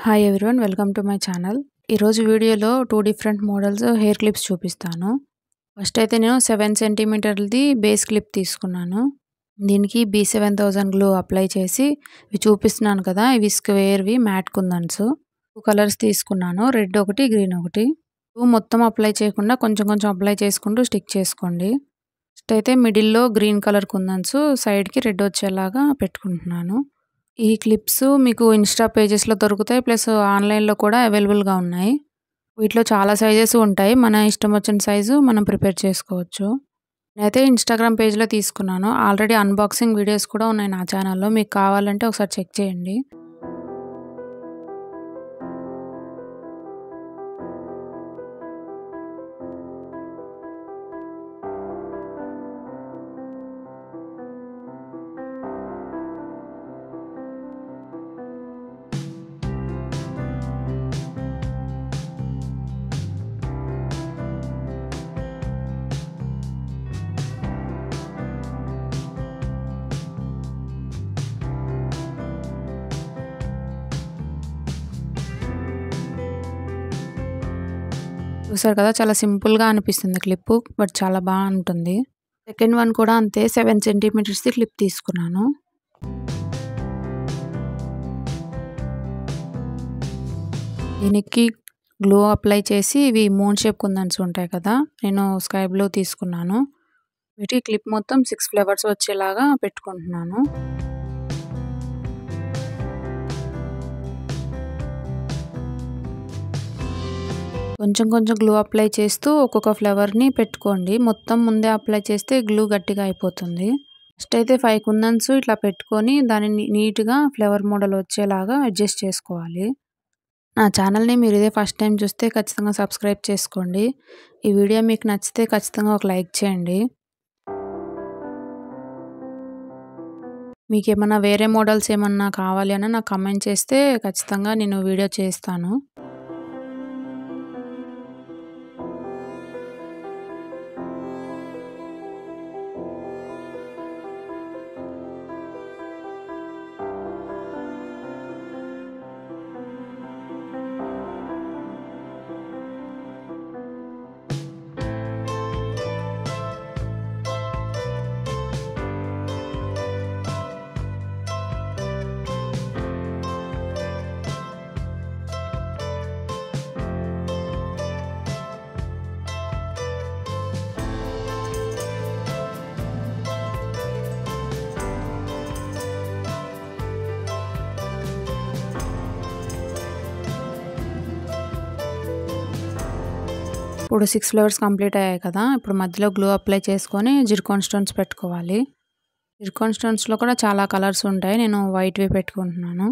Hi everyone, welcome to my channel. ఈరోజు వీడియోలో 2 different models hair clips చూపిస్తాను. First అయితే నేను 7 సెంటీమీటర్లది బేస్ క్లిప్ తీసుకున్నాను. దీనికి B7000 గ్లూ అప్లై చేసి ఇవి చూపిస్తున్నాను కదా, ఇవి స్క్వేర్వి మ్యాట్ కుందన్స్. 2 కలర్స్ తీసుకున్నాను, రెడ్ ఒకటి, గ్రీన్ ఒకటి. 2 మొత్తం అప్లై చేయకుండా కొంచెం కొంచెం అప్లై చేసుకుంటూ స్టిక్ చేసుకోండి. ఫస్ట్ అయితే మిడిల్లో గ్రీన్ కలర్ కుందన్స్, సైడ్కి రెడ్ వచ్చేలాగా పెట్టుకుంటున్నాను. ఈ క్లిప్స్ మీకు ఇన్స్టా పేజెస్లో దొరుకుతాయి, ప్లస్ ఆన్లైన్లో కూడా అవైలబుల్గా ఉన్నాయి. వీటిలో చాలా సైజెస్ ఉంటాయి, మన ఇష్టం వచ్చిన సైజు మనం ప్రిపేర్ చేసుకోవచ్చు. నేనైతే ఇన్స్టాగ్రామ్ పేజ్లో తీసుకున్నాను. ఆల్రెడీ అన్బాక్సింగ్ వీడియోస్ కూడా ఉన్నాయి నా ఛానల్లో, మీకు కావాలంటే ఒకసారి చెక్ చేయండి. చూసారు కదా, చాలా సింపుల్గా అనిపిస్తుంది క్లిప్, బట్ చాలా బాగుంటుంది. సెకండ్ వన్ కూడా అంతే, 7 సెంటీమీటర్స్ది క్లిప్ తీసుకున్నాను. దీనికి గ్లూ అప్లై చేసి ఇవి మూన్ షేప్ కుందన్స్ ఉంటాయి కదా, నేను స్కై బ్లూ తీసుకున్నాను. వీటి క్లిప్ మొత్తం 6 ఫ్లవర్స్ వచ్చేలాగా పెట్టుకుంటున్నాను. కొంచెం కొంచెం గ్లూ అప్లై చేస్తూ ఒక్కొక్క ఫ్లవర్ని పెట్టుకోండి. మొత్తం ముందే అప్లై చేస్తే గ్లూ గట్టిగా అయిపోతుంది. ఫస్ట్ అయితే 5 కుందన్స్ ఇట్లా పెట్టుకొని దానిని నీట్గా ఫ్లవర్ మోడల్ వచ్చేలాగా అడ్జస్ట్ చేసుకోవాలి. నా ఛానల్ని మీరు ఇదే ఫస్ట్ టైం చూస్తే ఖచ్చితంగా సబ్స్క్రైబ్ చేసుకోండి. ఈ వీడియో మీకు నచ్చితే ఖచ్చితంగా ఒక లైక్ చేయండి. మీకు ఏమన్నా వేరే మోడల్స్ ఏమన్నా కావాలి అని నాకు కామెంట్ చేస్తే ఖచ్చితంగా నేను వీడియో చేస్తాను. ఇప్పుడు 6 ఫ్లవర్స్ కంప్లీట్ అయ్యాయి కదా, ఇప్పుడు మధ్యలో గ్లూ అప్లై చేసుకొని జిర్కాన్ స్టోన్స్ పెట్టుకోవాలి. జిర్కాన్ స్టోన్స్లో కూడా చాలా కలర్స్ ఉంటాయి, నేను వైట్వి పెట్టుకుంటున్నాను.